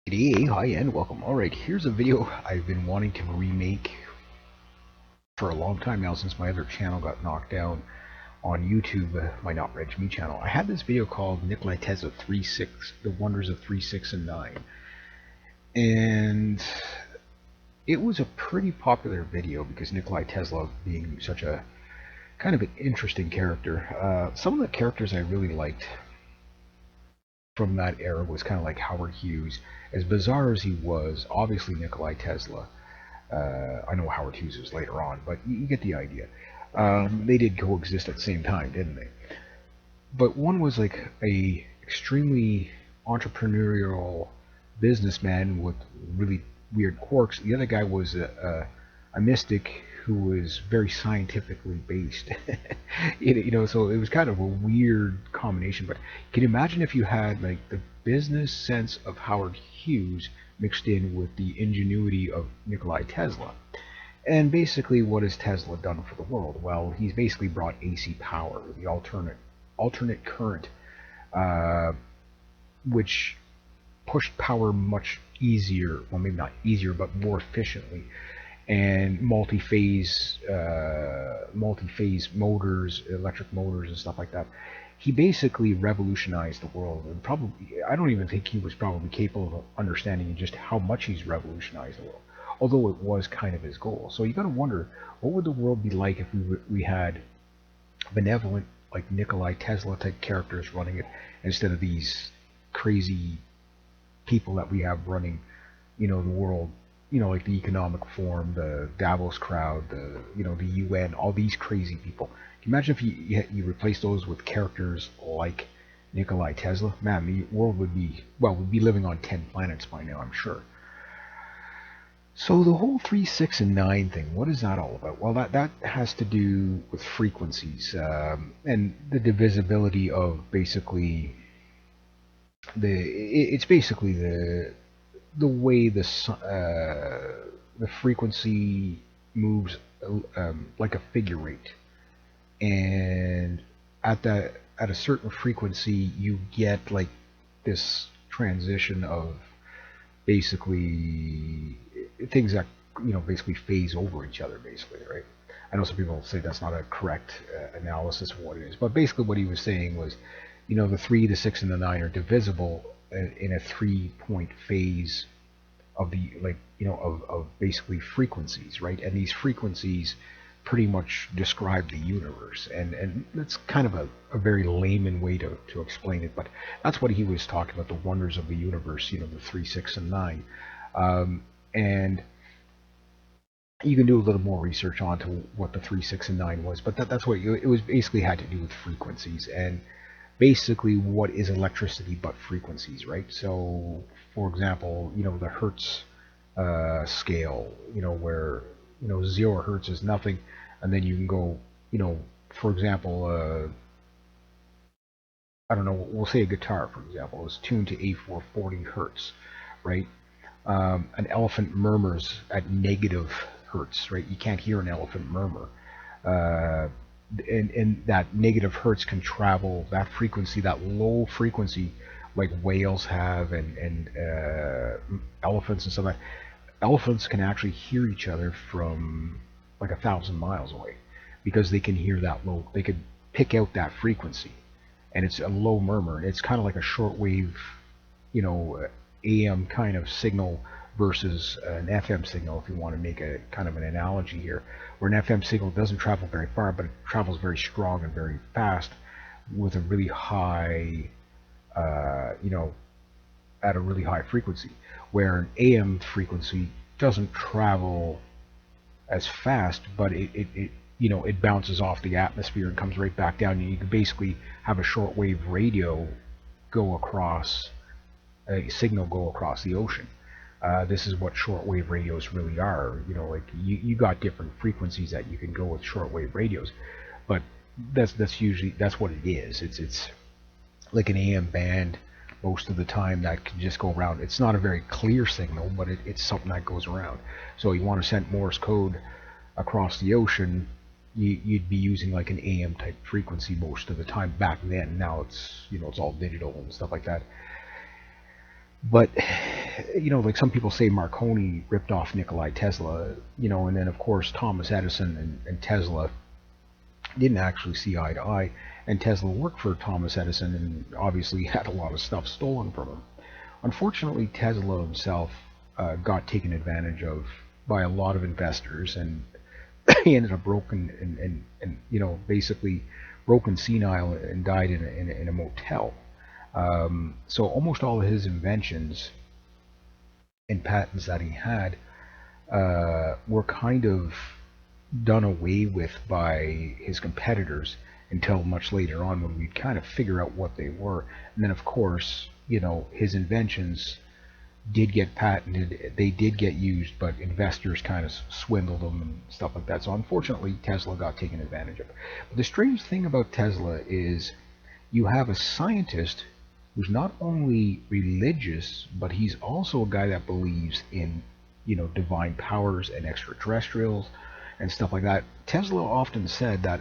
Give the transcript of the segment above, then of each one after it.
Hey, hi and welcome. Alright, here's a video I've been wanting to remake for a long time now since my other channel got knocked down on YouTube, my Not Reg Me channel. I had this video called Nikola Tesla 3.6, The Wonders of 3.6 and 9. And it was a pretty popular video because Nikola Tesla being such a kind of an interesting character. Some of the characters I really liked from that era was kind of like Howard Hughes. As bizarre as he was, obviously Nikola Tesla. I know Howard Hughes was later on, but you get the idea. They did coexist at the same time, didn't they? But one was like a extremely entrepreneurial businessman with really weird quirks. The other guy was a mystic who was very scientifically based. So it was kind of a weird combination. But can you imagine if you had like the business sense of Howard Hughes mixed in with the ingenuity of Nikola Tesla? And basically, what has Tesla done for the world? Well, he's basically brought AC power, the alternate current, uh, which pushed power much easier, well, maybe not easier, but more efficiently, and multi-phase motors, electric motors, and stuff like that. He basically revolutionized the world, and probably I don't even think he was probably capable of understanding just how much he's revolutionized the world. Although it was kind of his goal. So you got to wonder, what would the world be like if we had benevolent, like Nikola Tesla type characters running it instead of these crazy people that we have running, the world, like the Economic Forum, the Davos crowd, the UN, all these crazy people. Can you imagine if you replace those with characters like Nikola Tesla? Man, the world would be, well, we'd be living on 10 planets by now, I'm sure. So the whole 3, 6, and 9 thing, what is that all about? Well, that has to do with frequencies, and the divisibility of basically it's basically the way the frequency moves, like a figure eight, and at a certain frequency you get like this transition of basically things that basically phase over each other, basically, right? I know some people say that's not a correct analysis of what it is, but basically what he was saying was, the 3, the 6, and the 9 are divisible in a 3-point phase of the, like, of basically frequencies, right? And these frequencies pretty much describe the universe, and that's kind of a very layman way to explain it, but that's what he was talking about, the wonders of the universe, the 3, 6, and 9. And you can do a little more research onto what the 3, 6, and 9 was, but that's what it was basically had to do with frequencies, and basically what is electricity but frequencies, right? So, for example, the Hertz scale, where 0 hertz is nothing, and then you can go, for example, I don't know, we'll say a guitar, for example, is tuned to A440 hertz, right? An elephant murmurs at negative hertz, right? You can't hear an elephant murmur. Uh, and that negative hertz can travel, that frequency, that low frequency, like whales have, and elephants and stuff like that. Elephants can actually hear each other from like 1,000 miles away because they can hear that low. They could pick out that frequency, and it's a low murmur. It's kind of like a shortwave, you know, AM kind of signal versus an FM signal, if you want to make a kind of an analogy here, where an FM signal doesn't travel very far, but it travels very strong and very fast with a really high, at a really high frequency, where an AM frequency doesn't travel as fast, but it bounces off the atmosphere and comes right back down. And you can basically have a shortwave radio go across, a signal go across the ocean. This is what shortwave radios really are. Like you got different frequencies that you can go with shortwave radios, but that's what it is. It's like an AM band most of the time that can just go around. It's not a very clear signal, but it's something that goes around. So you want to send Morse code across the ocean, you'd be using like an AM type frequency most of the time back then. Now it's all digital and stuff like that. But like some people say Marconi ripped off Nikola Tesla, and then of course Thomas Edison and Tesla didn't actually see eye to eye, and Tesla worked for Thomas Edison and obviously had a lot of stuff stolen from him. Unfortunately, Tesla himself got taken advantage of by a lot of investors, and he ended up broken and basically broken senile and died in a motel. So almost all of his inventions and patents that he had were kind of done away with by his competitors until much later on when we'd kind of figure out what they were. And then, of course, his inventions did get patented, they did get used, but investors kind of swindled them and stuff like that. So unfortunately, Tesla got taken advantage of. But the strange thing about Tesla is you have a scientist who's not only religious, but he's also a guy that believes in, divine powers and extraterrestrials and stuff like that. Tesla often said that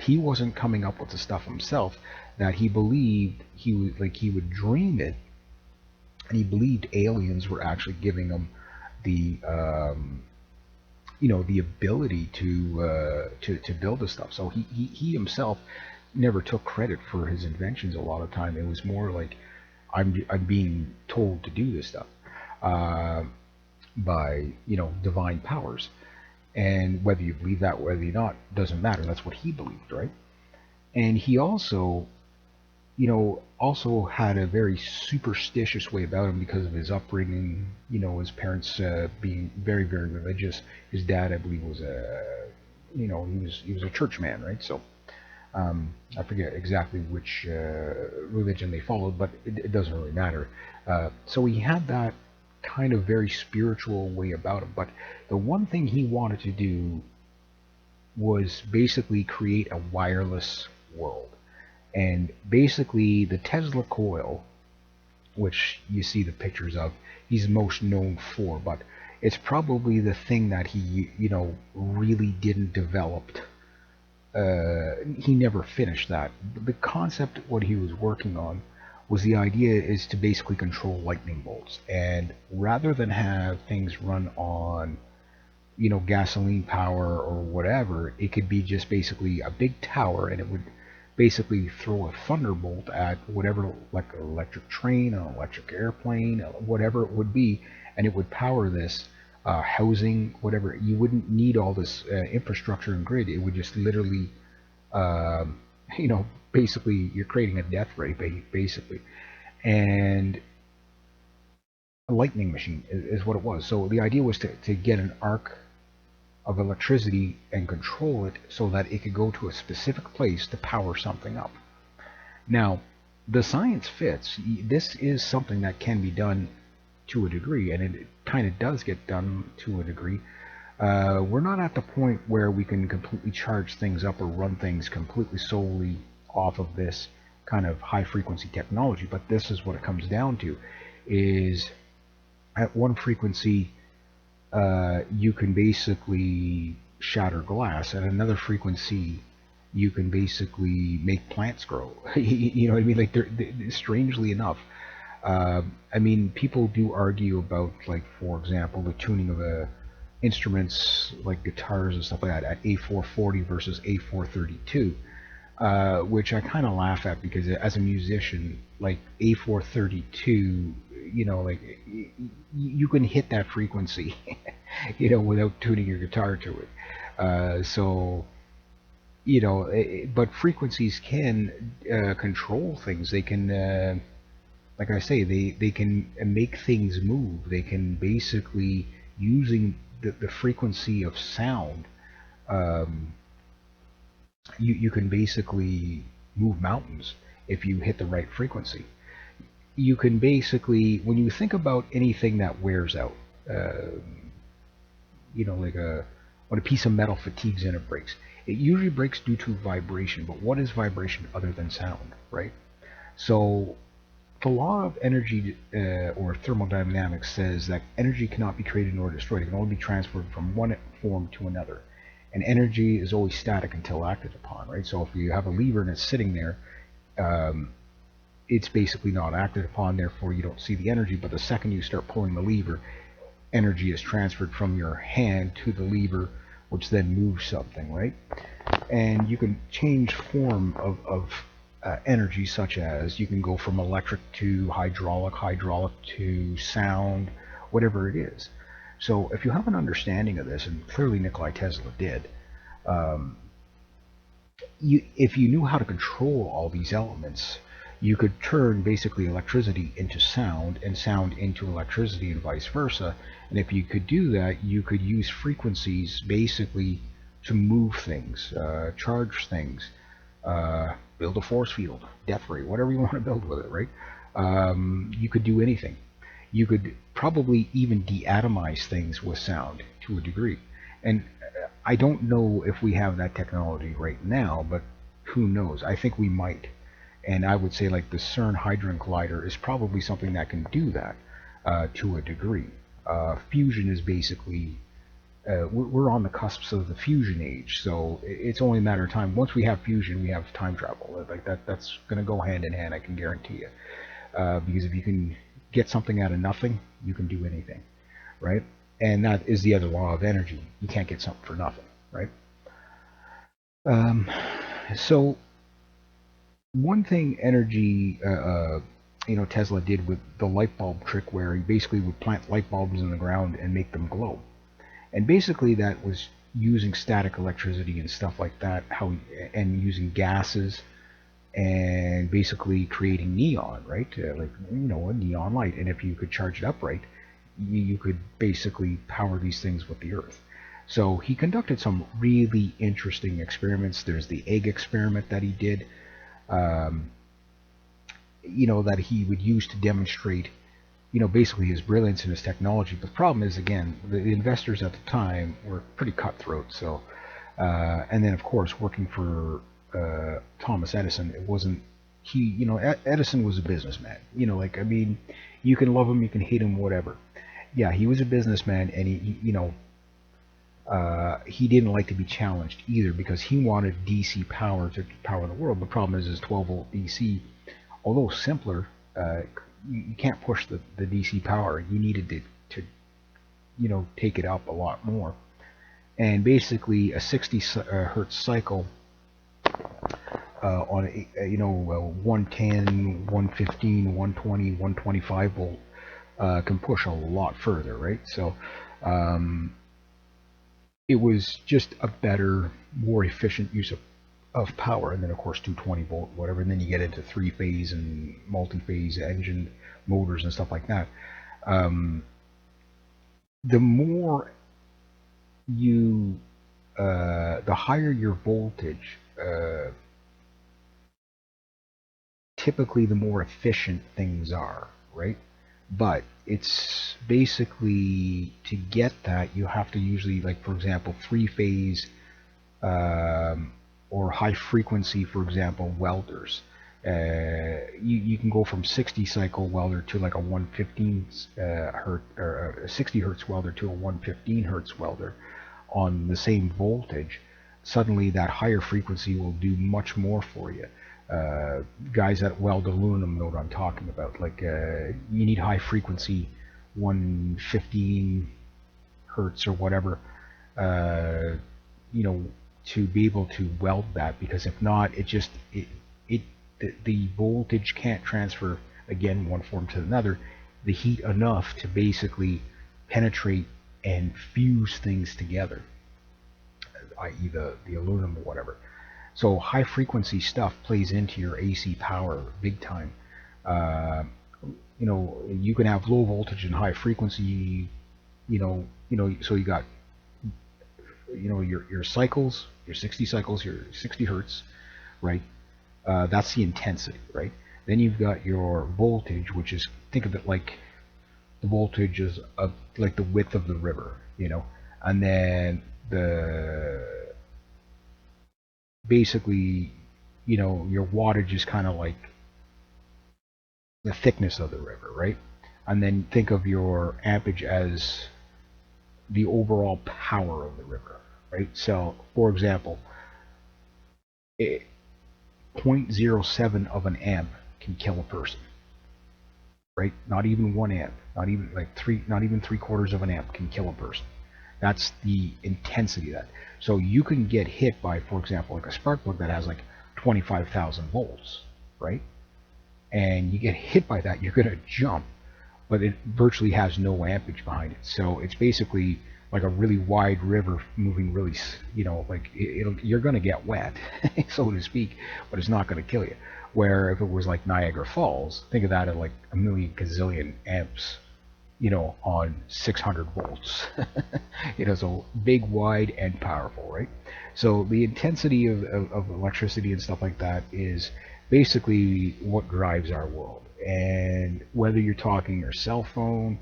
he wasn't coming up with the stuff himself, that he believed he would dream it, and he believed aliens were actually giving him the the ability to build this stuff. So he himself never took credit for his inventions. A lot of time it was more like I'm being told to do this stuff by divine powers, and whether you believe that, whether you're not, doesn't matter. That's what he believed, right? And he also also had a very superstitious way about him because of his upbringing. His parents being very, very religious. His dad, I believe, was he was a church man, right? So I forget exactly which religion they followed, but it doesn't really matter. So he had that kind of very spiritual way about him. But the one thing he wanted to do was basically create a wireless world. And basically the Tesla coil, which you see the pictures of, he's most known for, but it's probably the thing that he, really didn't develop. He never finished that. The concept, what he was working on, was the idea is to basically control lightning bolts. And rather than have things run on, gasoline power or whatever, it could be just basically a big tower, and it would basically throw a thunderbolt at whatever, like an electric train, an electric airplane, whatever it would be, and it would power this housing, whatever. You wouldn't need all this infrastructure and grid. It would just literally, basically you're creating a death ray, basically. And a lightning machine is what it was. So the idea was to get an arc of electricity and control it so that it could go to a specific place to power something up. Now, the science fits. This is something that can be done to a degree, and it kind of does get done to a degree. We're not at the point where we can completely charge things up or run things completely solely off of this kind of high frequency technology, but this is what it comes down to, is at one frequency you can basically shatter glass. At another frequency, you can basically make plants grow. You know what I mean? Like, strangely enough, I mean, people do argue about, like, for example, the tuning of instruments like guitars and stuff like that at A440 versus A432, which I kind of laugh at, because as a musician, like A432, like you can hit that frequency, without tuning your guitar to it. So, but frequencies can control things. They can, like I say, they can make things move. They can basically, using the frequency of sound, you can basically move mountains if you hit the right frequency. You can basically, when you think about anything that wears out, like when a piece of metal fatigues and it breaks, it usually breaks due to vibration. But what is vibration other than sound, right? So the law of energy, or thermodynamics, says that energy cannot be created nor destroyed. It can only be transferred from one form to another. And energy is always static until acted upon, right? So if you have a lever and it's sitting there, it's basically not acted upon, therefore you don't see the energy. But the second you start pulling the lever, energy is transferred from your hand to the lever, which then moves something, right? And you can change form of energy, such as you can go from electric to hydraulic, hydraulic to sound, whatever it is. So if you have an understanding of this, and clearly Nikola Tesla did, if you knew how to control all these elements, you could turn basically electricity into sound and sound into electricity and vice versa. And if you could do that, you could use frequencies basically to move things, charge things, build a force field, death ray, whatever you want to build with it, right? You could do anything. You could probably even deatomize things with sound to a degree. And I don't know if we have that technology right now, but who knows? I think we might. And I would say like the CERN Hadron Collider is probably something that can do that to a degree. Fusion is basically, we're on the cusps of the fusion age, so it's only a matter of time. Once we have fusion, we have time travel. Like that's going to go hand in hand, I can guarantee you. Because if you can get something out of nothing, you can do anything, right? And that is the other law of energy. You can't get something for nothing, right? So one thing energy, Tesla did with the light bulb trick, where he basically would plant light bulbs in the ground and make them glow. And basically that was using static electricity and stuff like that, and using gases, and basically creating neon, right? A neon light. And if you could charge it up right, you could basically power these things with the earth. So he conducted some really interesting experiments. There's the egg experiment that he did, that he would use to demonstrate, basically his brilliance and his technology. But the problem is, again, the investors at the time were pretty cutthroat. So, and then of course, working for Thomas Edison, it wasn't, Edison was a businessman. You can love him, you can hate him, whatever. Yeah, he was a businessman, and he didn't like to be challenged either, because he wanted DC power to power the world. The problem is 12-volt DC, although simpler, you can't push the DC power. You needed to take it up a lot more. And basically a 60 hertz cycle on 110, 115, 120, 125 volt can push a lot further, right? So it was just a better, more efficient use of power. And then of course 220 volt, whatever, and then you get into three-phase and multi-phase engine motors and stuff like that. The more you, the higher your voltage, typically the more efficient things are, right? But it's basically, to get that, you have to usually, like for example, three-phase or high frequency, for example, welders. You can go from 60 cycle welder to like a 115 hertz, or a 60 hertz welder to a 115 hertz welder on the same voltage. Suddenly that higher frequency will do much more for you. Guys that weld aluminum know what I'm talking about. Like you need high frequency 115 hertz or whatever, to be able to weld that, because if not, the voltage can't transfer, again, one form to another, the heat enough to basically penetrate and fuse things together, i.e. the aluminum or whatever. So high frequency stuff plays into your AC power big time. You can have low voltage and high frequency, so you got, your cycles, your 60 cycles, your 60 hertz, right? That's the intensity, right? Then you've got your voltage, which is, think of it like the voltage is like the width of the river, and then basically, your wattage is kind of like the thickness of the river, right? And then think of your ampage as the overall power of the river, right? So, for example, 0.07 of an amp can kill a person, right? Not even 1 amp, not even like not even 3/4 of an amp can kill a person. That's the intensity of that. So you can get hit by, for example, like a spark plug that has like 25,000 volts, right? And you get hit by that, you're gonna jump, but it virtually has no ampage behind it. So it's basically like a really wide river moving really, like you're going to get wet, so to speak, but it's not going to kill you. Where if it was like Niagara Falls, think of that at like a million gazillion amps, on 600 volts. So big, wide, and powerful, right? So the intensity of electricity and stuff like that is basically what drives our world. And whether you're talking your cell phone,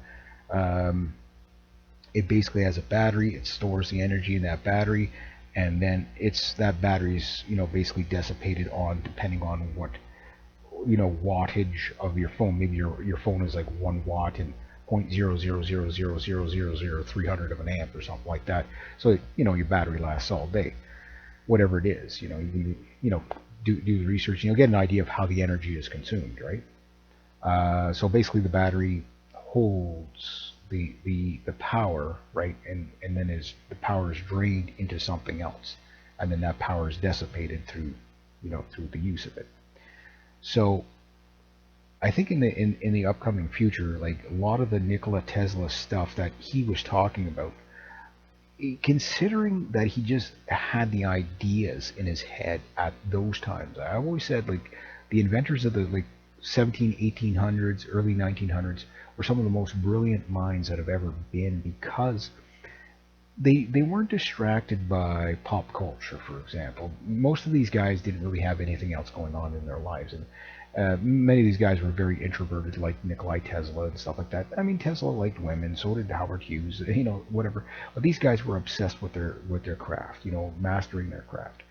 it basically has a battery. It stores the energy in that battery, and then that battery's basically dissipated on depending on what wattage of your phone. Maybe your phone is like 1 watt and 0.00000000300 of an amp or something like that. So your battery lasts all day, whatever it is. You can do the research and you'll get an idea of how the energy is consumed, right? So basically the battery holds the power, right, and then the power is drained into something else, and then that power is dissipated through the use of it. So I think in the upcoming future, like a lot of the Nikola Tesla stuff that he was talking about, considering that he just had the ideas in his head at those times. I always said like the inventors of the 1800s, early 1900s were some of the most brilliant minds that have ever been, because they weren't distracted by pop culture, for example. Most of these guys didn't really have anything else going on in their lives, and many of these guys were very introverted, like Nikola Tesla and stuff like that. I mean, Tesla liked women, so did Howard Hughes, whatever. But these guys were obsessed with their craft, mastering their craft.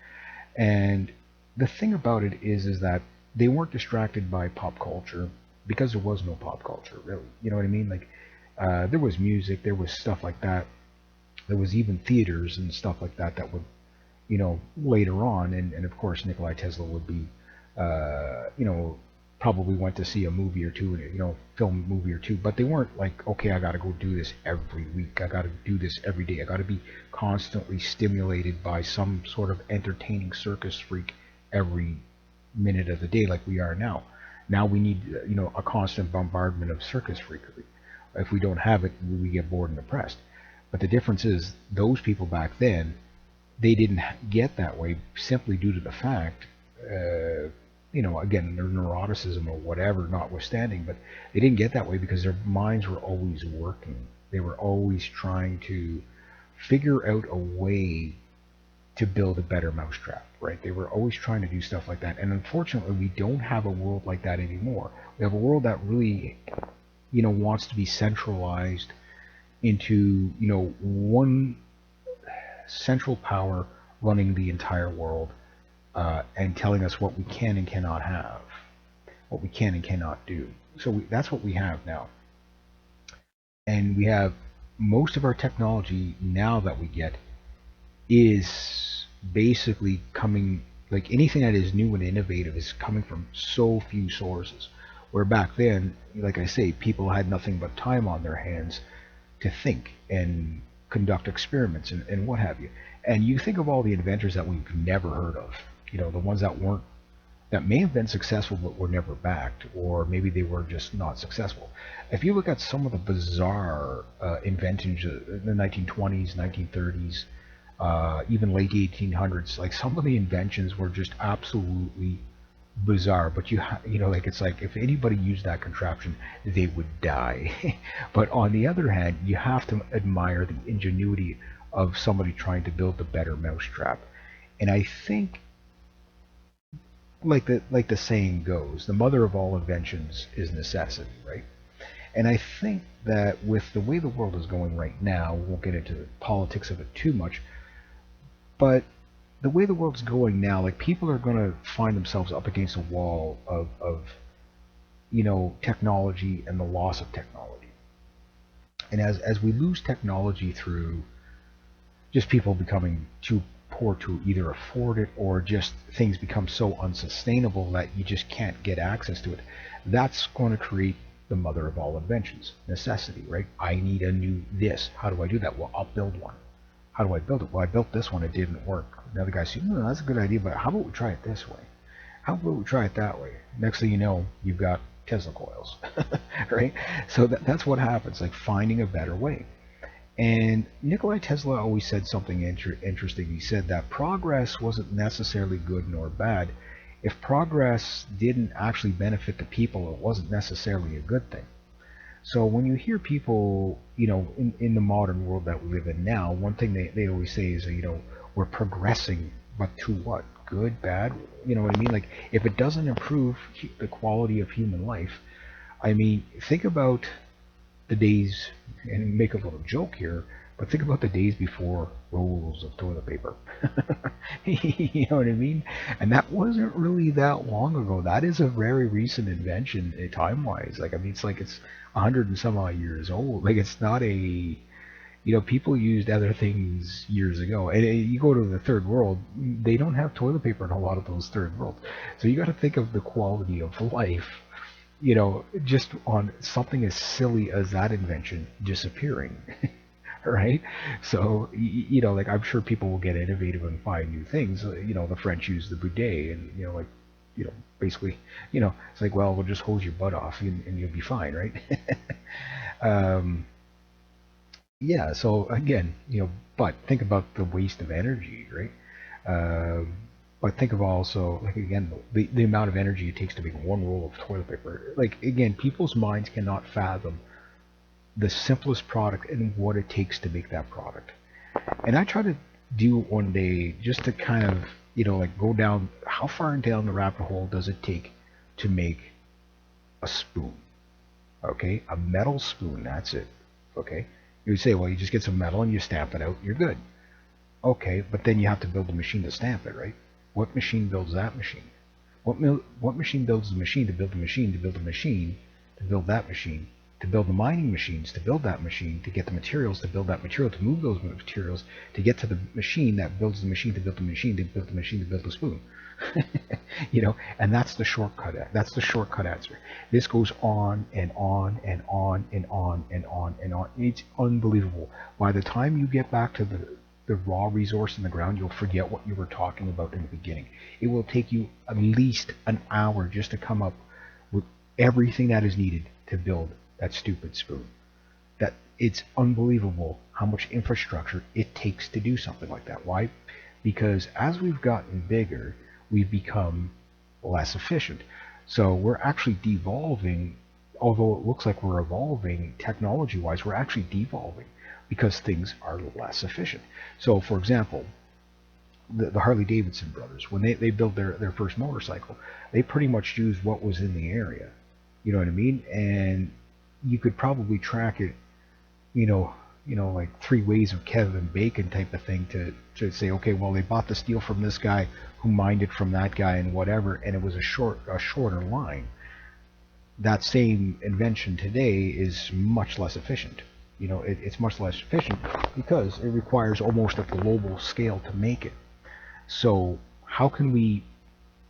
And the thing about it is that they weren't distracted by pop culture, because there was no pop culture, really. You know what I mean? Like, there was music, there was stuff like that. There was even theaters and stuff like that would, later on, and of course Nikola Tesla would be, probably went to see a movie or two, film a movie or two, but they weren't like, okay, I got to go do this every week. I got to do this every day. I got to be constantly stimulated by some sort of entertaining circus freak every minute of the day, like we are now. Now we need, a constant bombardment of circus freakery. If we don't have it, we get bored and depressed. But the difference is, those people back then, they didn't get that way simply due to the fact, again, their neuroticism or whatever notwithstanding, but they didn't get that way because their minds were always working. They were always trying to figure out a way to build a better mousetrap, right? They were always trying to do stuff like that. And unfortunately, we don't have a world like that anymore. We have a world that really, wants to be centralized into, one central power running the entire world, and telling us what we can and cannot have, what we can and cannot do. So that's what we have now. And we have most of our technology now that we get is basically coming, like anything that is new and innovative is coming from so few sources. Where back then, like I say, people had nothing but time on their hands to think and conduct experiments and what have you. And you think of all the inventors that we've never heard of, the ones that may have been successful but were never backed, or maybe they were just not successful. If you look at some of the bizarre inventions in the 1920s, 1930s, even late 1800s, like some of the inventions were just absolutely bizarre, but it's like if anybody used that contraption, they would die. But on the other hand, you have to admire the ingenuity of somebody trying to build a better mousetrap. And I think, like the saying goes, the mother of all inventions is necessity, right? And I think that with the way the world is going right now, we won't get into the politics of it too much, but the way the world's going now, like people are going to find themselves up against a wall of technology and the loss of technology. And as we lose technology through just people becoming too poor to either afford it, or just things become so unsustainable that you just can't get access to it. That's going to create the mother of all inventions, necessity, right? I need a new this. How do I do that? Well, I'll build one. How do I build it? Well, I built this one. It didn't work. Another guy said, no, that's a good idea, but how about we try it this way? How about we try it that way? Next thing you know, you've got Tesla coils, right? So that's what happens, like finding a better way. And Nikola Tesla always said something interesting. He said that progress wasn't necessarily good nor bad. If progress didn't actually benefit the people, it wasn't necessarily a good thing. So when you hear people, in the modern world that we live in now, one thing they always say is, we're progressing, but to what? Good, bad? You know what I mean? Like, if it doesn't improve the quality of human life, I mean, think about the days, and make a little joke here, but think about the days before rolls of toilet paper. You know what I mean? And that wasn't really that long ago. That is a very recent invention, time-wise. Like, I mean, it's 100 and some odd years old. Like, it's not a, people used other things years ago. And you go to the third world, they don't have toilet paper in a lot of those third worlds. So you got to think of the quality of life, just on something as silly as that invention disappearing. Right? So, like, I'm sure people will get innovative and find new things. The French use the bidet, and, basically, it's like, well, we'll just hose your butt off and you'll be fine, right? Yeah, so again, but think about the waste of energy, right? But think of also, like, again, the amount of energy it takes to make one roll of toilet paper. Like, again, people's minds cannot fathom the simplest product and what it takes to make that product. And I try to do it one day just to kind of, like, go down, how far down the rabbit hole does it take to make a spoon? Okay, a metal spoon, that's it. Okay, you would say, well, you just get some metal and you stamp it out, you're good. Okay, but then you have to build a machine to stamp it, right? What machine builds that machine? What machine builds the machine to build the machine to build the machine to build that machine to build the mining machines to build that machine to get the materials to build that material to move those materials to get to the machine that builds the machine to build the machine to build the machine to build the spoon? And that's the shortcut. That's the shortcut answer. This goes on and on and on and on and on and on. It's unbelievable. By the time you get back to the raw resource in the ground, you'll forget what you were talking about in the beginning. It will take you at least an hour just to come up with everything that is needed to build that stupid spoon. That it's unbelievable how much infrastructure it takes to do something like that. Why? Because as we've gotten bigger, we've become less efficient. So we're actually devolving, although it looks like we're evolving technology-wise, we're actually devolving because things are less efficient. So, for example, the Harley-Davidson brothers, when they built their first motorcycle, they pretty much used what was in the area. You know what I mean? And you could probably track it, like 3 ways of Kevin Bacon type of thing to say, okay, well, they bought the steel from this guy who mined it from that guy and whatever, and it was a shorter line. That same invention today is much less efficient. It's much less efficient because it requires almost a global scale to make it. So how can we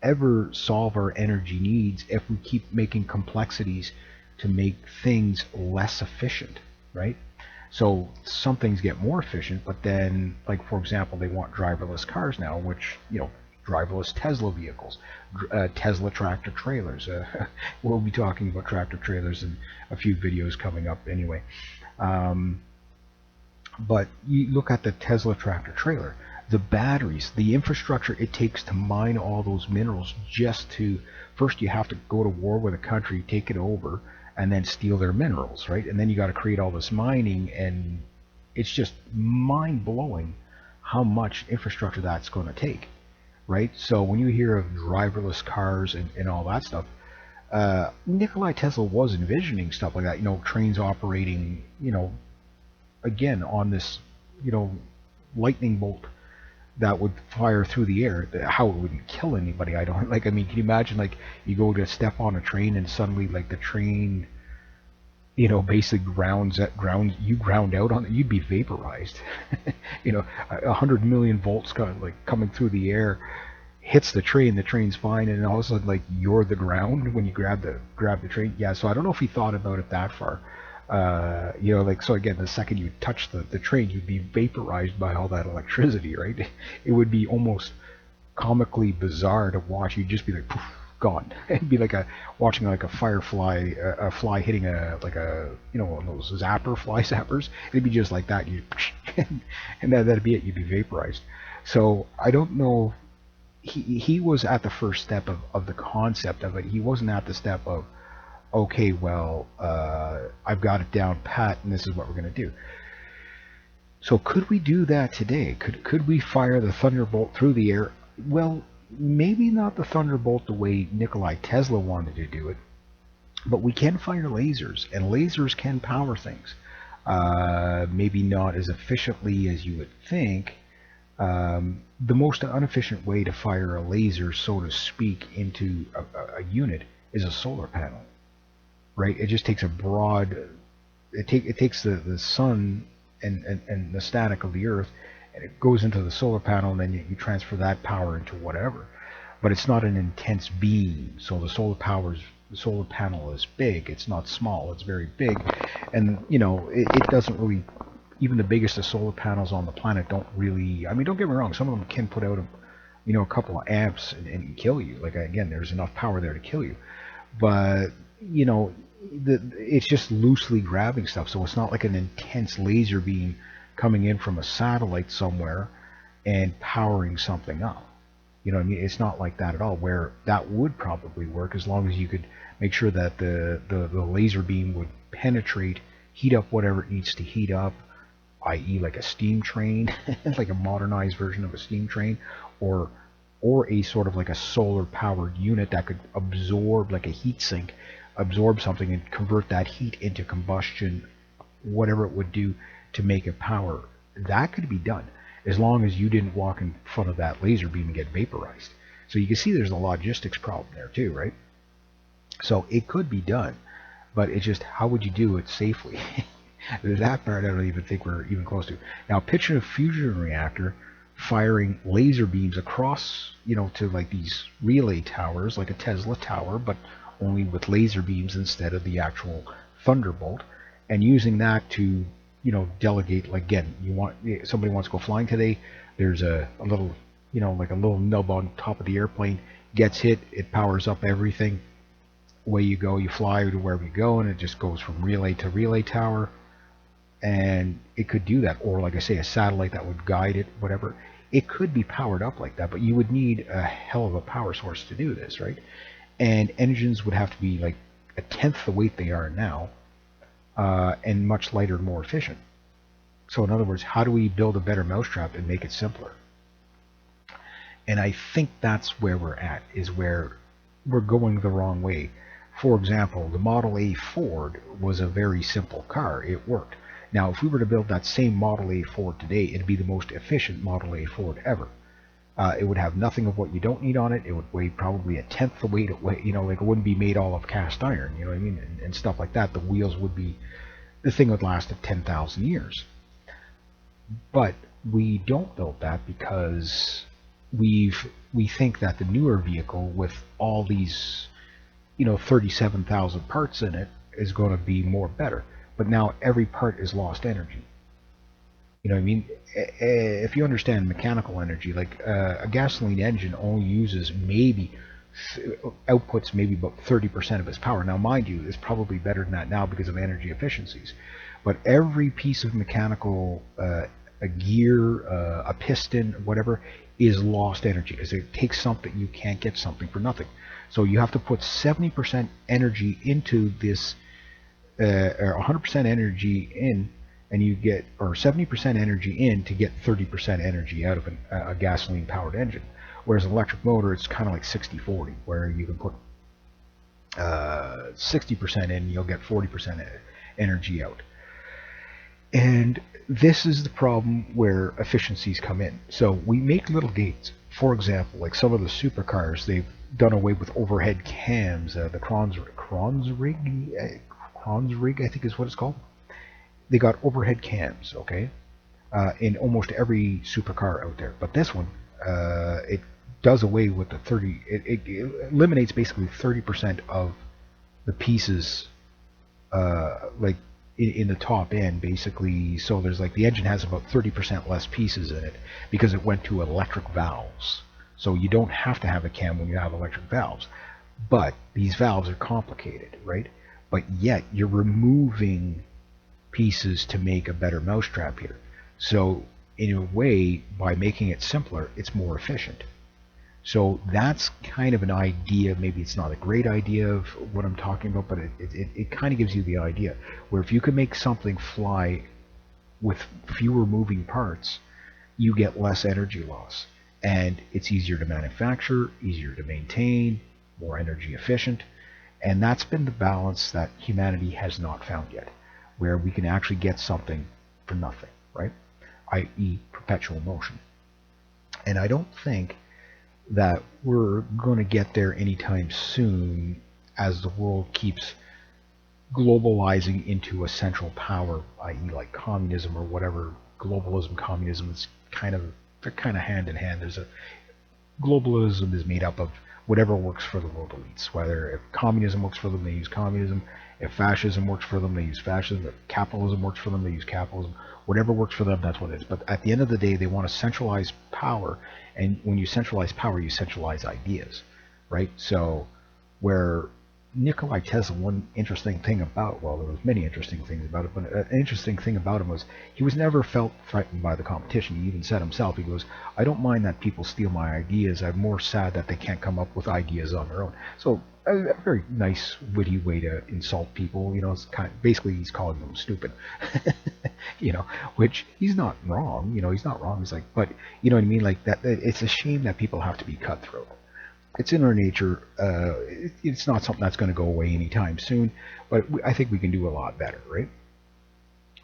ever solve our energy needs if we keep making complexities to make things less efficient, right? So some things get more efficient, but then, like, for example, they want driverless cars now, which, driverless Tesla vehicles, Tesla tractor trailers. We'll be talking about tractor trailers in a few videos coming up anyway. But you look at the Tesla tractor trailer, the batteries, the infrastructure it takes to mine all those minerals just to, first you have to go to war with a country, take it over, and then steal their minerals, right? And then you got to create all this mining, and it's just mind-blowing how much infrastructure that's going to take, right? So when you hear of driverless cars and all that stuff, Nikola Tesla was envisioning stuff like that, trains operating, again, on this, lightning bolt that would fire through the air. How it wouldn't kill anybody, I don't, like, I mean, can you imagine, like, you go to step on a train and suddenly, like, the train, basically ground out on it, you'd be vaporized. 100 million volts coming through the air hits the train's fine, and all of a sudden, like, you're the ground when you grab the train. Yeah, so I don't know if he thought about it that far. Like, so again, the second you touch the train, you'd be vaporized by all that electricity, right? It would be almost comically bizarre to watch. You'd just be like, poof, gone. It'd be like watching like a firefly, a fly hitting one of those fly zappers. It'd be just like that. You and that'd be it. You'd be vaporized. So I don't know. He was at the first step of the concept of it. He wasn't at the step of, okay, well, I've got it down pat, and this is what we're going to do. So could we do that today? Could we fire the Thunderbolt through the air? Well, maybe not the Thunderbolt the way Nikola Tesla wanted to do it, but we can fire lasers, and lasers can power things. Maybe not as efficiently as you would think. The most inefficient way to fire a laser, so to speak, into a unit is a solar panel, right? It just takes it takes the sun and the static of the earth, and it goes into the solar panel, and then you transfer that power into whatever. But it's not an intense beam, so the solar panel is big. It's not small, it's very big. And it doesn't really, even the biggest of solar panels on the planet don't really, I mean, don't get me wrong, some of them can put out a couple of amps and kill you. Like, again, there's enough power there to kill you. But it's just loosely grabbing stuff, so it's not like an intense laser beam coming in from a satellite somewhere and powering something up. You know what I mean? It's not like that at all, where that would probably work as long as you could make sure that the laser beam would penetrate, heat up whatever it needs to heat up, i.e. like a steam train, like a modernized version of a steam train, or a sort of like a solar powered unit that could absorb, like a heat sink, absorb something and convert that heat into combustion, whatever it would do to make it power. That could be done as long as you didn't walk in front of that laser beam and get vaporized. So you can see there's a logistics problem there too, right? So it could be done, but it's just, how would you do it safely? That part I don't even think we're even close to. Now picture a fusion reactor firing laser beams across, to like these relay towers, like a Tesla tower, but only with laser beams instead of the actual Thunderbolt, and using that to, delegate. Like, again, somebody wants to go flying today, there's a little, like a little nub on top of the airplane, gets hit, it powers up everything, away you go, you fly to wherever you go, and it just goes from relay to relay tower. And it could do that, or like I say, a satellite that would guide it, whatever. It could be powered up like that, but you would need a hell of a power source to do this, right? And engines would have to be like a tenth the weight they are now, and much lighter and more efficient. So in other words, how do we build a better mousetrap and make it simpler? And I think that's where we're at, is where we're going the wrong way. For example, the Model A Ford was a very simple car. It worked. Now, if we were to build that same Model A Ford today, it'd be the most efficient Model A Ford ever. It would have nothing of what you don't need on it. It would weigh probably a tenth the weight it weighs. Like, it wouldn't be made all of cast iron, you know what I mean, and stuff like that. The wheels would be, the thing would last 10,000 years. But we don't build that because we think that the newer vehicle with all these, 37,000 parts in it is going to be more better. But now every part is lost energy. You know what I mean? If you understand mechanical energy, like a gasoline engine only uses outputs maybe about 30% of its power. Now, mind you, it's probably better than that now because of energy efficiencies. But every piece of mechanical, a gear, a piston, whatever, is lost energy because it takes something. You can't get something for nothing. So you have to put 70% energy into this, or 100% energy in, and you get, or 70% energy in to get 30% energy out of a gasoline powered engine. Whereas an electric motor, it's kind of like 60-40, where you can put 60% in, you'll get 40% energy out. And this is the problem where efficiencies come in. So we make little gates. For example, like some of the supercars, they've done away with overhead cams. The Hans rig, I think is what it's called. They got overhead cams, okay, in almost every supercar out there. But this one, it does away with the 30. It eliminates basically 30% of the pieces, like in the top end, basically. So there's like the engine has about 30% less pieces in it because it went to electric valves. So you don't have to have a cam when you have electric valves. But these valves are complicated, right? But yet you're removing pieces to make a better mousetrap here. So in a way, by making it simpler, it's more efficient. So that's kind of an idea. Maybe it's not a great idea of what I'm talking about, but it kind of gives you the idea. Where if you can make something fly with fewer moving parts, you get less energy loss. And it's easier to manufacture, easier to maintain, more energy efficient. And that's been the balance that humanity has not found yet, where we can actually get something for nothing, right? i.e. perpetual motion. And I don't think that we're going to get there anytime soon as the world keeps globalizing into a central power, i.e. like communism or whatever. Globalism, communism, is they're kind of hand in hand. Globalism is made up of whatever works for the world elites. Whether if communism works for them, they use communism. If fascism works for them, they use fascism. If capitalism works for them, they use capitalism. Whatever works for them, that's what it is. But at the end of the day, they want to centralize power. And when you centralize power, you centralize ideas, right? So where Nikola Tesla, one interesting thing about, well, there was many interesting things about it, but an interesting thing about him was he was never felt threatened by the competition. He even said himself, he goes, I don't mind that people steal my ideas. I'm more sad that they can't come up with ideas on their own. So a very nice, witty way to insult people. You know, it's basically he's calling them stupid. You know, which he's not wrong. You know, he's not wrong. He's like, but you know what I mean? Like that. It's a shame that people have to be cutthroat. It's in our nature. It's not something that's going to go away anytime soon, but I think we can do a lot better, right?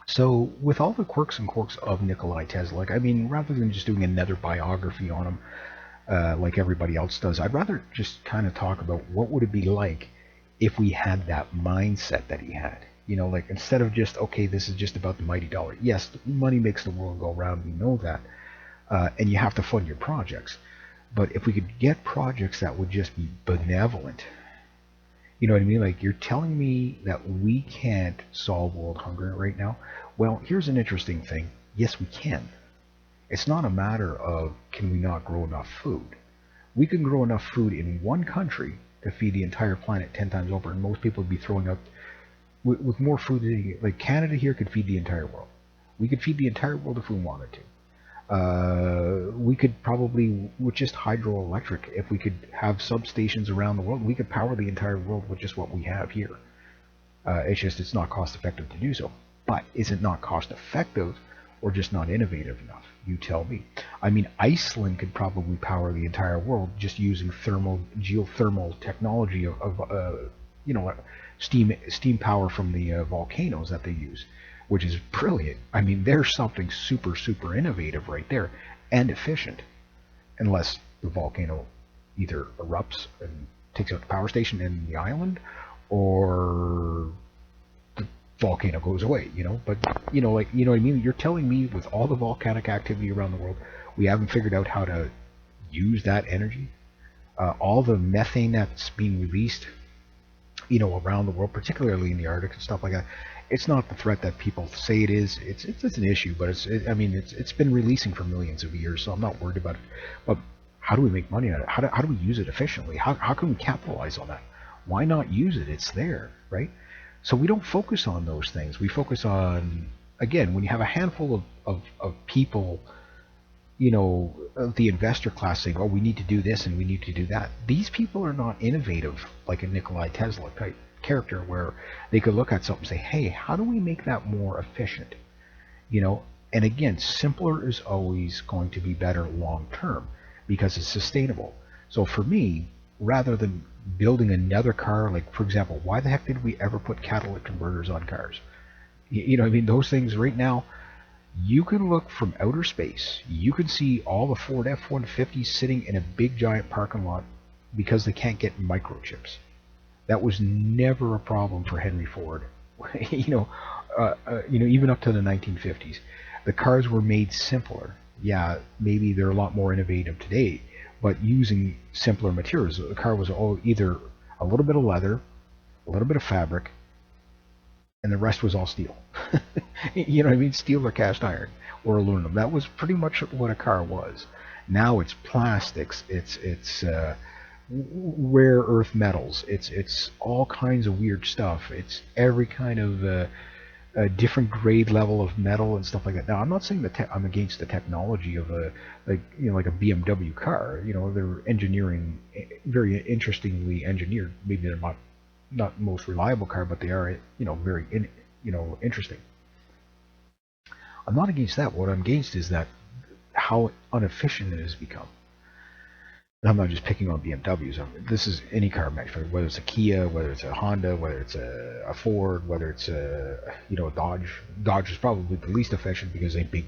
So with all the quirks and quirks of Nikola Tesla, like, I mean, rather than just doing another biography on him, like everybody else does, I'd rather just kind of talk about what would it be like if we had that mindset that he had. You know, like instead of just, okay, this is just about the mighty dollar. Yes, money makes the world go round. We know that, and you have to fund your projects. But if we could get projects that would just be benevolent, you know what I mean? Like, you're telling me that we can't solve world hunger right now? Well, here's an interesting thing. Yes, we can. It's not a matter of can we not grow enough food. We can grow enough food in one country to feed the entire planet 10 times over, and most people would be throwing up with more food than, like, Canada here could feed the entire world. We could feed the entire world if we wanted to. We could probably, with just hydroelectric, if we could have substations around the world, we could power the entire world with just what we have here. It's just it's not cost effective to do so. But is it not cost effective or just not innovative enough? You tell me. I mean, Iceland could probably power the entire world just using geothermal technology of you know, steam power from the volcanoes that they use, which is brilliant. I mean, there's something super, super innovative right there and efficient, unless the volcano either erupts and takes out the power station in the island, or the volcano goes away, you know. But, you know, like, you know what I mean? You're telling me with all the volcanic activity around the world, we haven't figured out how to use that energy? All the methane that's being released, you know, around the world, particularly in the Arctic and stuff like that, it's not the threat that people say it is. It's an issue, but I mean, it's been releasing for millions of years, so I'm not worried about it. But how do we make money on it? How do we use it efficiently? How can we capitalize on that? Why not use it? It's there, right? So we don't focus on those things. We focus on, again, when you have a handful of people, you know, the investor class saying, oh, we need to do this and we need to do that. These people are not innovative like a Nikola Tesla type character, where they could look at something and say, hey, how do we make that more efficient? You know, and again, simpler is always going to be better long term because it's sustainable. So for me, rather than building another car, like, for example, why the heck did we ever put catalytic converters on cars? You know, I mean, those things right now, you can look from outer space. You can see all the Ford F-150s sitting in a big giant parking lot because they can't get microchips. That was never a problem for Henry Ford you know, even up to the 1950s, the cars were made simpler. Yeah, maybe they're a lot more innovative today, but using simpler materials. The car was all either a little bit of leather, a little bit of fabric, and the rest was all steel. You know what I mean? Steel or cast iron or aluminum. That was pretty much what a car was. Now it's plastics. It's rare earth metals. It's all kinds of weird stuff. It's every kind of a different grade level of metal and stuff like that. Now, I'm not saying that I'm against the technology of like a BMW car. You know, they're engineering very interestingly engineered. Maybe they're not the most reliable car, but they are very interesting. I'm not against that. What I'm against is that how inefficient it has become. And I'm not just picking on BMWs. This is any car manufacturer, whether it's a Kia, whether it's a Honda, whether it's a Ford, whether it's a Dodge. Dodge is probably the least efficient because they big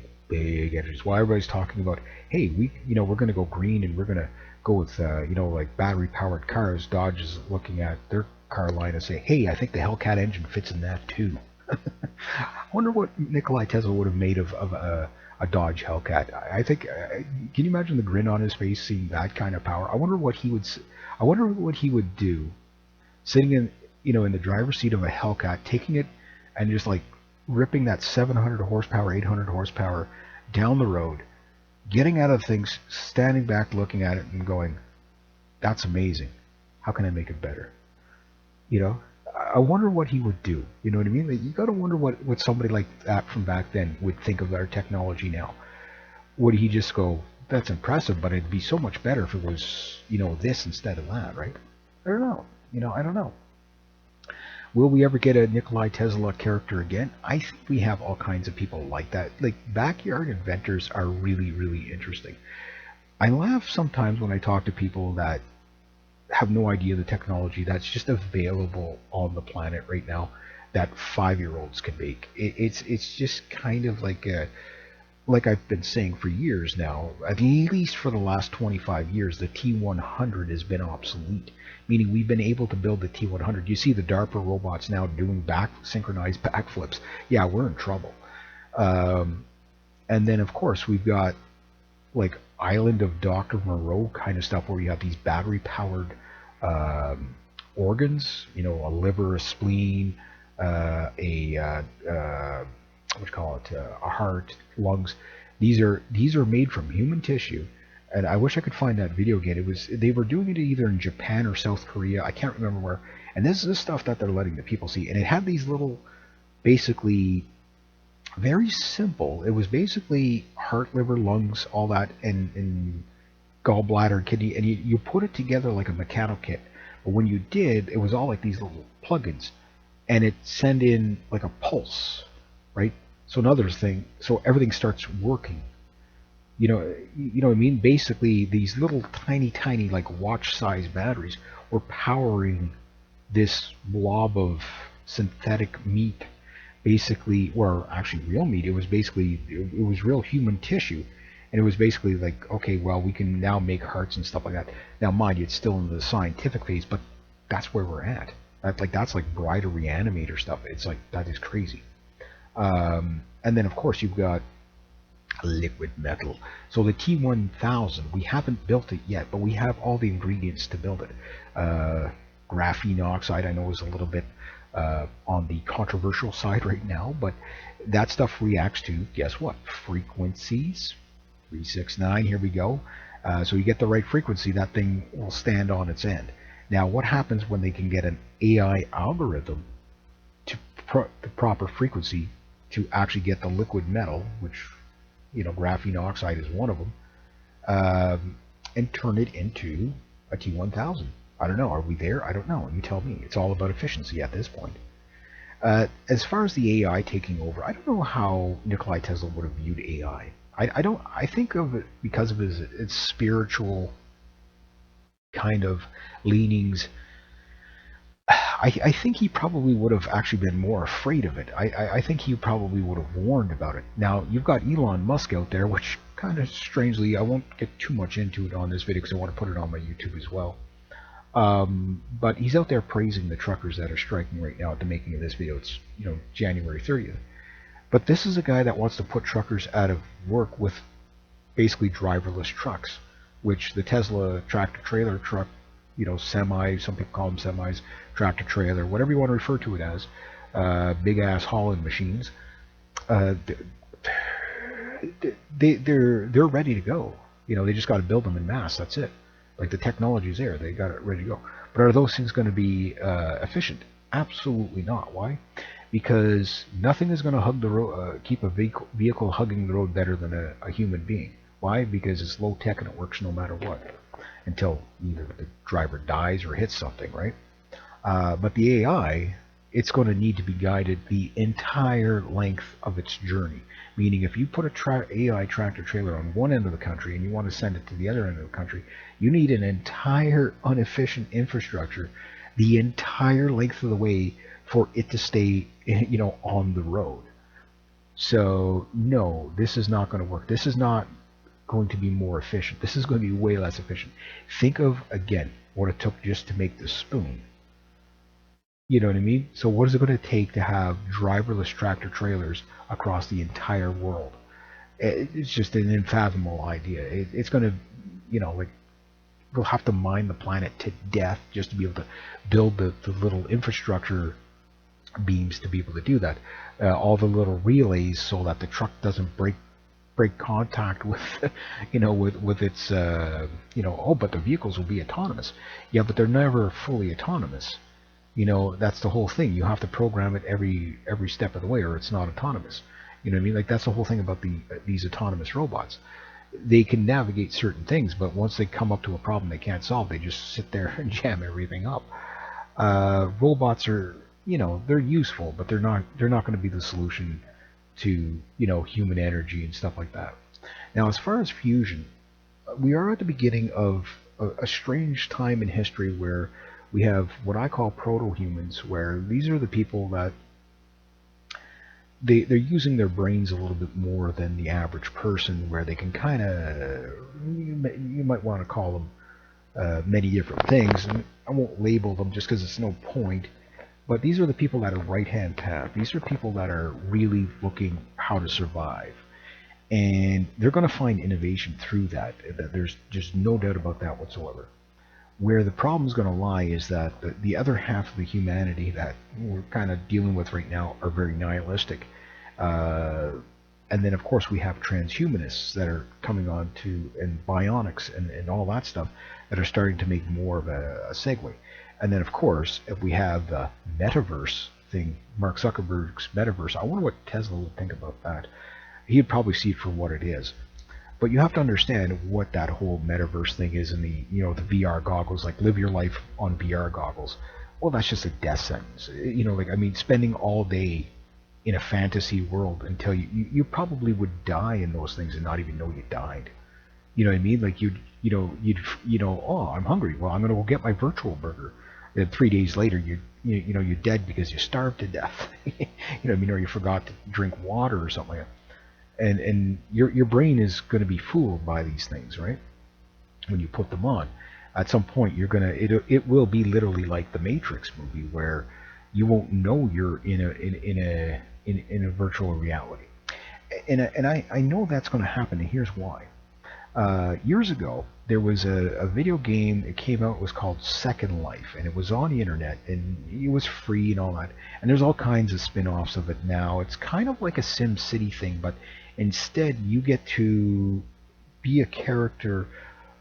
engines. Why everybody's talking about, hey, we're going to go green and we're going to go with like battery powered cars. Dodge is looking at their car line and say, hey, I think the Hellcat engine fits in that too. I wonder what Nikolai Tesla would have made of a Dodge Hellcat. I think. Can you imagine the grin on his face seeing that kind of power? I wonder what he would. I wonder what he would do, sitting in the driver's seat of a Hellcat, taking it and just like ripping that 700 horsepower, 800 horsepower down the road, getting out of things, standing back, looking at it, and going, "That's amazing. How can I make it better?" You know. I wonder what he would do. You know what I mean? You got to wonder what somebody like that from back then would think of our technology now. Would he just go, "That's impressive, but it'd be so much better if it was, this instead of that," right? I don't know. I don't know. Will we ever get a Nikolai Tesla character again? I think we have all kinds of people like that. Like backyard inventors are really, really interesting. I laugh sometimes when I talk to people that have no idea the technology that's just available on the planet right now that 5-year-olds can make. It's just kind of like I've been saying for years now, at least for the last 25 years, the T100 has been obsolete. Meaning we've been able to build the T100. You see the DARPA robots now doing synchronized backflips. Yeah, we're in trouble. And then of course we've got like Island of Dr. Moreau kind of stuff where you have these battery powered organs, a liver, a spleen, what do you call it, a heart, lungs. These are made from human tissue, and I wish I could find that video again. They were doing it either in Japan or South Korea. I can't remember where. And this is the stuff that they're letting the people see, and it had these little, basically very simple. It was basically heart, liver, lungs, all that, and gallbladder, kidney, and you put it together like a mechanical kit. But when you did, it was all like these little plugins, and it sent in like a pulse, right? So another thing, so everything starts working. You know what I mean? Basically, these little tiny like watch-sized batteries were powering this blob of synthetic meat, basically, or actually real meat. It was real human tissue, and it was basically like, okay, well, we can now make hearts and stuff like that. Now, mind you, it's still in the scientific phase, but that's where we're at. That's like Bride or Reanimator stuff. It's like, that is crazy. And then of course you've got liquid metal. So the T1000, we haven't built it yet, but we have all the ingredients to build it. Graphene oxide, I know, is a little bit on the controversial side right now, but that stuff reacts to, guess what, frequencies. 369, here we go. So you get the right frequency, that thing will stand on its end. Now what happens when they can get an AI algorithm to the proper frequency to actually get the liquid metal, which graphene oxide is one of them, and turn it into a T1000. I don't know. Are we there? I don't know. You tell me. It's all about efficiency at this point. As far as the AI taking over, I don't know how Nikolai Tesla would have viewed AI. I think of it because of its spiritual kind of leanings. I think he probably would have actually been more afraid of it. I think he probably would have warned about it. Now, you've got Elon Musk out there, which kind of strangely, I won't get too much into it on this video because I want to put it on my YouTube as well. But he's out there praising the truckers that are striking right now at the making of this video. It's, January 30th. But this is a guy that wants to put truckers out of work with basically driverless trucks, which the Tesla tractor trailer truck, semi, some people call them semis, tractor trailer, whatever you want to refer to it as, big ass hauling machines. Uh, they're ready to go. They just got to build them in mass. That's it. Like the technology's there. They got it ready to go. But are those things going to be efficient? Absolutely not. Why? Because nothing is going to hug the road, keep a vehicle hugging the road better than a human being. Why? Because it's low tech and it works no matter what, until either the driver dies or hits something, right? But the AI, it's going to need to be guided the entire length of its journey. Meaning, if you put a AI tractor trailer on one end of the country and you want to send it to the other end of the country, you need an entire inefficient infrastructure the entire length of the way for it to stay, on the road. So no, this is not going to work. This is not going to be more efficient. This is going to be way less efficient. Think of, again, what it took just to make the spoon. You know what I mean? So what is it going to take to have driverless tractor trailers across the entire world? It's just an unfathomable idea. It's going to, we'll have to mine the planet to death just to be able to build the little infrastructure beams to be able to do that. All the little relays so that the truck doesn't break contact with, with its, but the vehicles will be autonomous. Yeah, but they're never fully autonomous. That's the whole thing. You have to program it every step of the way, or it's not autonomous. You know what I mean? Like, that's the whole thing about these autonomous robots. They can navigate certain things, but once they come up to a problem they can't solve, they just sit there and jam everything up. Robots are, they're useful, but they're not going to be the solution to, human energy and stuff like that. Now, as far as fusion, we are at the beginning of a strange time in history where we have what I call proto-humans, where these are the people that they're using their brains a little bit more than the average person, where they can kind of, you might want to call them many different things, and I won't label them just because it's no point, but these are the people that are right-hand path. These are people that are really looking how to survive, and they're going to find innovation through that. There's just no doubt about that whatsoever. Where the problem is going to lie is that the other half of the humanity that we're kind of dealing with right now are very nihilistic. And then, of course, we have transhumanists that are coming on to, and bionics and all that stuff that are starting to make more of a segue. And then, of course, if we have the metaverse thing, Mark Zuckerberg's metaverse, I wonder what Tesla would think about that. He'd probably see it for what it is. But you have to understand what that whole metaverse thing is, in the the VR goggles, like live your life on VR goggles. Well, that's just a death sentence. Spending all day in a fantasy world until you probably would die in those things and not even know you died. You know what I mean? Like you'd oh, I'm hungry. Well, I'm gonna go get my virtual burger. And 3 days later, you're dead because you starved to death. Or you forgot to drink water or something like that. And your brain is going to be fooled by these things, right? When you put them on, at some point it will be literally like the Matrix movie, where you won't know you're in a virtual reality. And I know that's going to happen, and here's why. Years ago, there was a video game that came out. It was called Second Life, and it was on the internet, and it was free and all that. And there's all kinds of spin-offs of it now. It's kind of like a Sim City thing, but instead you get to be a character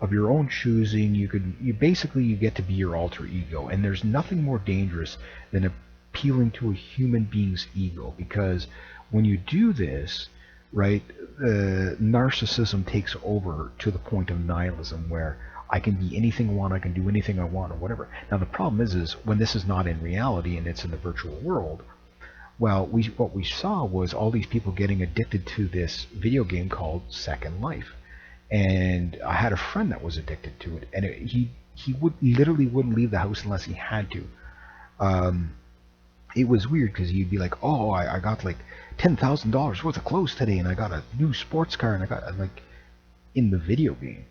of your own choosing. You get to be your alter ego, and there's nothing more dangerous than appealing to a human being's ego, because when you do this, right, narcissism takes over to the point of nihilism, where I can be anything I want, I can do anything I want, or whatever. Now the problem is when this is not in reality and it's in the virtual world, well, what we saw was all these people getting addicted to this video game called Second Life. And I had a friend that was addicted to it, and he literally wouldn't leave the house unless he had to. It was weird because he'd be like, oh, I got like $10,000 worth of clothes today, and I got a new sports car, and I got, like, in the video game.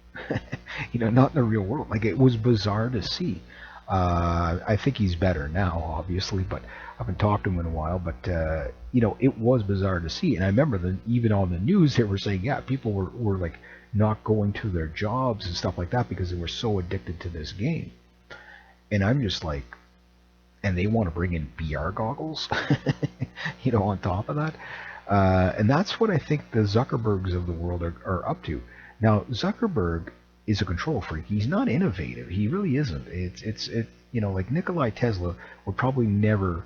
Not in the real world. Like, it was bizarre to see. I think he's better now, obviously, but I haven't talked to him in a while. But it was bizarre to see. And I remember that even on the news they were saying, yeah, people were like not going to their jobs and stuff like that because they were so addicted to this game. And I'm just like, and they want to bring in VR goggles, on top of that. And that's what I think the Zuckerbergs of the world are up to. Now, Zuckerberg is a control freak. He's not innovative. He really isn't. Like Nikola Tesla would probably never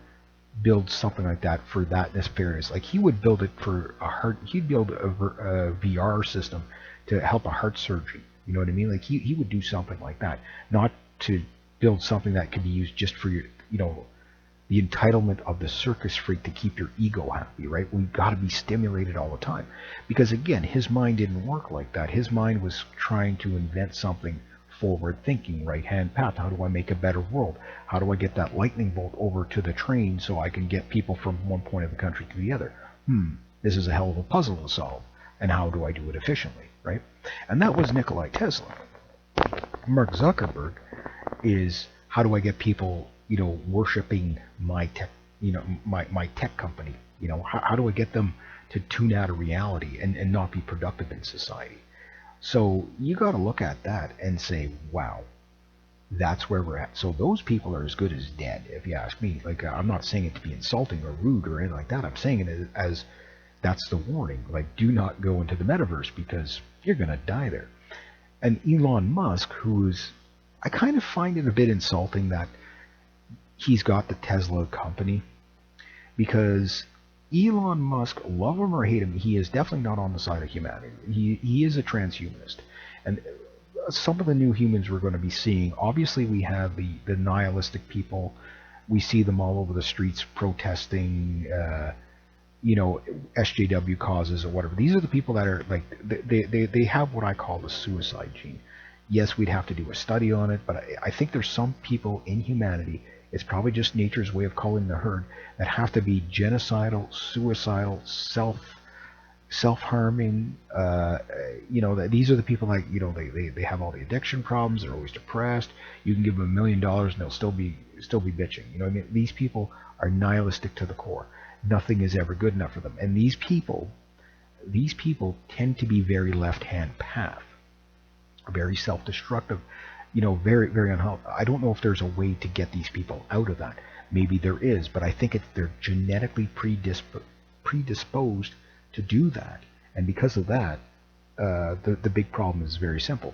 build something like that for that nefarious. Like, he would build it for a heart. He'd build a VR system to help a heart surgery. You know what I mean? Like, he would do something like that, not to build something that could be used just for your, the entitlement of the circus freak to keep your ego happy, right? We've got to be stimulated all the time. Because again, his mind didn't work like that. His mind was trying to invent something forward thinking, right hand path. How do I make a better world? How do I get that lightning bolt over to the train so I can get people from one point of the country to the other? This is a hell of a puzzle to solve. And how do I do it efficiently, right? And that was Nikola Tesla. Mark Zuckerberg is, how do I get people worshiping my tech, my tech company? How do I get them to tune out of reality and not be productive in society? So you got to look at that and say, wow, that's where we're at. So those people are as good as dead, if you ask me. Like, I'm not saying it to be insulting or rude or anything like that. I'm saying it as that's the warning. Like, do not go into the metaverse because you're going to die there. And Elon Musk, I kind of find it a bit insulting that he's got the Tesla company, because Elon Musk, love him or hate him, he is definitely not on the side of humanity. He is a transhumanist. And some of the new humans we're going to be seeing, obviously we have the nihilistic people. We see them all over the streets protesting, SJW causes or whatever. These are the people that are like, they have what I call the suicide gene. Yes, we'd have to do a study on it, but I think there's some people in humanity, it's probably just nature's way of calling the herd, that have to be genocidal, suicidal, self-harming. These are the people that they have all the addiction problems. They're always depressed. You can give them $1 million and they'll still be bitching. I mean, these people are nihilistic to the core. Nothing is ever good enough for them. And these people tend to be very left-hand path, very self-destructive, very, very unhealthy. I don't know if there's a way to get these people out of that. Maybe there is, but I think they're genetically predisposed to do that. And because of that, the big problem is very simple.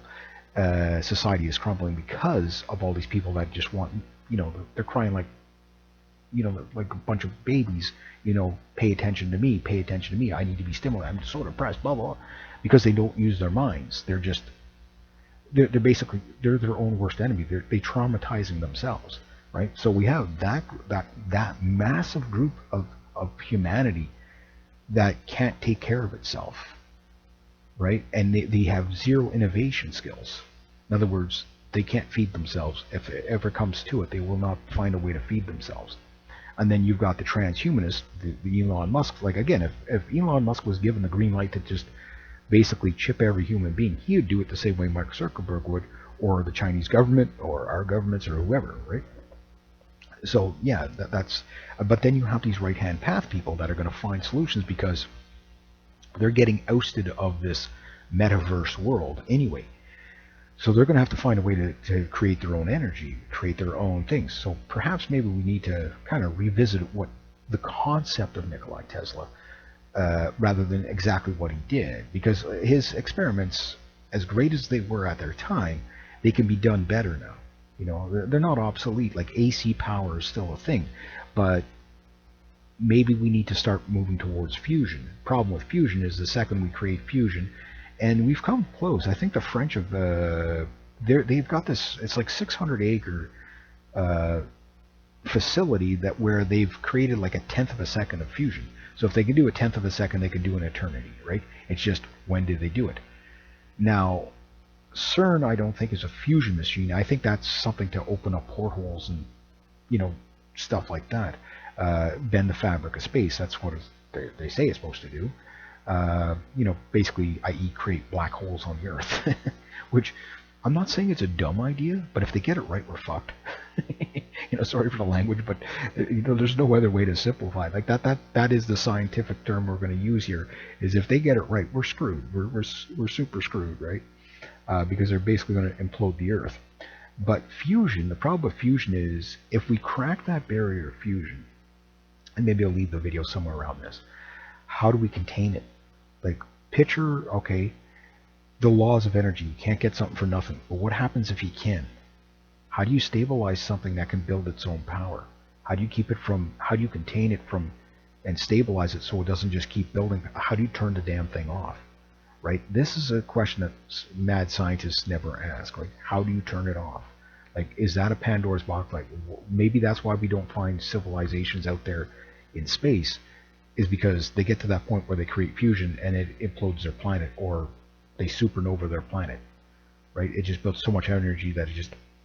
Society is crumbling because of all these people that just want, they're crying like a bunch of babies, pay attention to me, I need to be stimulated, I'm so depressed, blah, blah, blah, because they don't use their minds. They're basically, they're their own worst enemy. They're traumatizing themselves, right? So we have that massive group of humanity that can't take care of itself, right? And they have zero innovation skills. In other words, they can't feed themselves. If it ever comes to it, they will not find a way to feed themselves. And then you've got the transhumanists, the Elon Musk. Like, again, if Elon Musk was given the green light to just basically chip every human being, he would do it the same way Mark Zuckerberg would, or the Chinese government, or our governments, or whoever, right? So yeah, that's. But then you have these right-hand path people that are going to find solutions because they're getting ousted of this metaverse world anyway. So they're going to have to find a way to create their own energy, create their own things. So perhaps maybe we need to kind of revisit what the concept of Nikola Tesla, rather than exactly what he did, because his experiments, as great as they were at their time, they can be done better now. They're not obsolete. Like, AC power is still a thing, but maybe we need to start moving towards fusion. Problem with fusion is the second we create fusion, and we've come close. I think the French have they've got this. It's like 600-acre facility where they've created like 1/10 of a second of fusion. So if they can do 1/10 of a second, they can do an eternity, right? It's just, when did they do it? Now, CERN, I don't think, is a fusion machine. I think that's something to open up portholes and, stuff like that. Bend the fabric of space. That's what they say it's supposed to do. Basically, i.e. create black holes on the Earth, which I'm not saying it's a dumb idea, but if they get it right, we're fucked. Sorry for the language, but there's no other way to simplify it. Like that is the scientific term we're going to use here. Is if they get it right, we're screwed. We're super screwed, right? Because they're basically going to implode the Earth. But fusion, the problem with fusion is if we crack that barrier of fusion, and maybe I'll leave the video somewhere around this. How do we contain it? Like, picture, okay, the laws of energy. You can't get something for nothing. But what happens if you can? How do you stabilize something that can build its own power? How do you contain it from, and stabilize it so it doesn't just keep building? How do you turn the damn thing off? Right? This is a question that mad scientists never ask. Like, how do you turn it off? Like, is that a Pandora's box? Like, maybe that's why we don't find civilizations out there in space, is because they get to that point where they create fusion and it implodes their planet, or they supernova their planet, right? It just builds so much energy that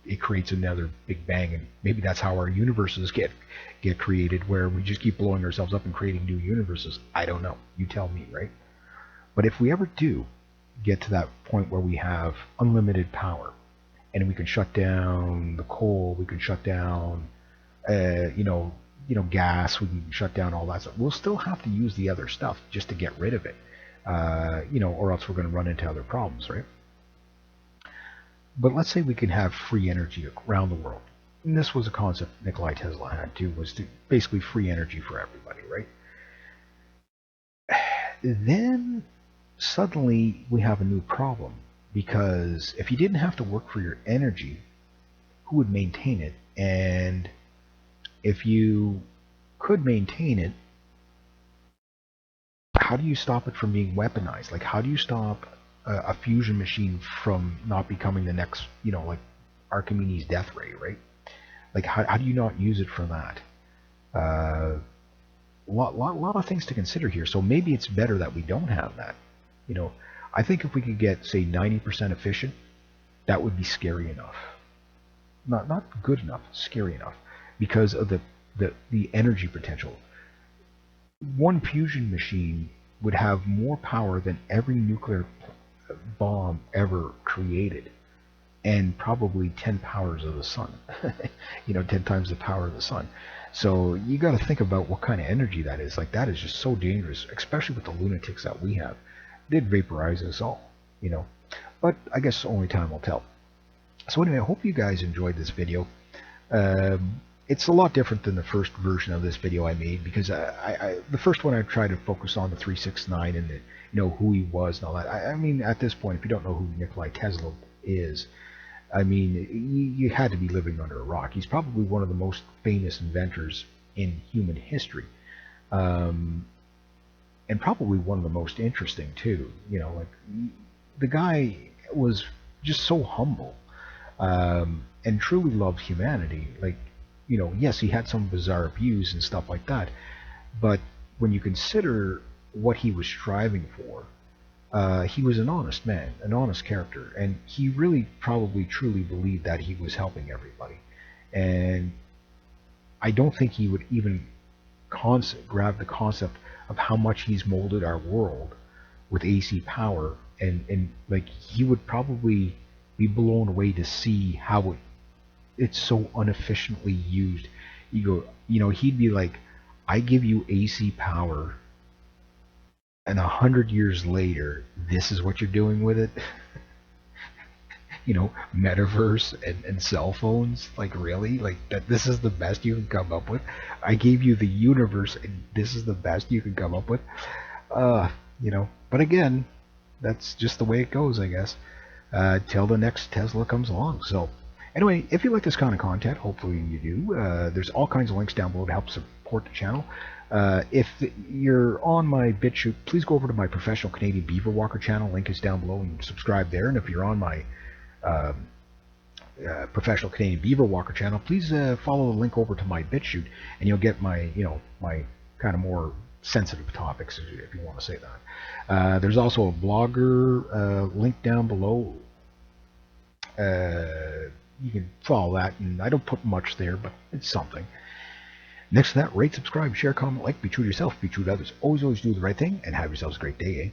it creates another big bang, and maybe that's how our universes get created, where we just keep blowing ourselves up and creating new universes. I don't know. You tell me, right? But if we ever do get to that point where we have unlimited power, and we can shut down the coal, we can shut down, gas, we can shut down all that stuff. We'll still have to use the other stuff just to get rid of it, or else we're going to run into other problems, right? But let's say we can have free energy around the world. And this was a concept Nikola Tesla had too, was to basically free energy for everybody, right? Then suddenly we have a new problem, because if you didn't have to work for your energy, who would maintain it? And if you could maintain it, how do you stop it from being weaponized? Like, how do you stop a fusion machine from not becoming the next, like Archimedes' death ray, right? Like, how do you not use it for that? Lot of things to consider here. So maybe it's better that we don't have that. I think if we could get, say, 90% efficient, that would be scary enough. Not good enough, scary enough, because of the energy potential. One fusion machine would have more power than every nuclear bomb ever created, and probably 10 powers of the sun. 10 times the power of the sun. So you got to think about what kind of energy that is. Like, that is just so dangerous, especially with the lunatics that we have. They'd vaporize us all, But I guess only time will tell. So anyway, I hope you guys enjoyed this video. It's a lot different than the first version of this video I made, because the first one I tried to focus on the 369 and who he was and all that. I mean, at this point, if you don't know who Nikola Tesla is, I mean, you had to be living under a rock. He's probably one of the most famous inventors in human history, and probably one of the most interesting too. Like, the guy was just so humble, and truly loved humanity. Like, yes, he had some bizarre views and stuff like that, but when you consider what he was striving for, he was an honest man, an honest character, and he really probably truly believed that he was helping everybody. And I don't think he would even grab the concept of how much he's molded our world with AC power, and like, he would probably be blown away to see how it's so inefficiently used. He'd be like, I give you AC power, and 100 years later, this is what you're doing with it. Metaverse and cell phones. Like, really? Like, that? This is the best you can come up with? I gave you the universe, and this is the best you can come up with? But again, that's just the way it goes, I guess, till the next Tesla comes along. So anyway, if you like this kind of content, hopefully you do, there's all kinds of links down below to help support the channel. If you're on my BitChute, please go over to my Professional Canadian Beaver Walker channel. Link is down below, and subscribe there. And if you're on my Professional Canadian Beaver Walker channel, please follow the link over to my BitChute, and you'll get my my kind of more sensitive topics, if you want to say that. There's also a blogger link down below. You can follow that, and I don't put much there, but it's something. Next to that, rate, subscribe, share, comment, like, be true to yourself, be true to others. Always do the right thing, and have yourselves a great day, eh?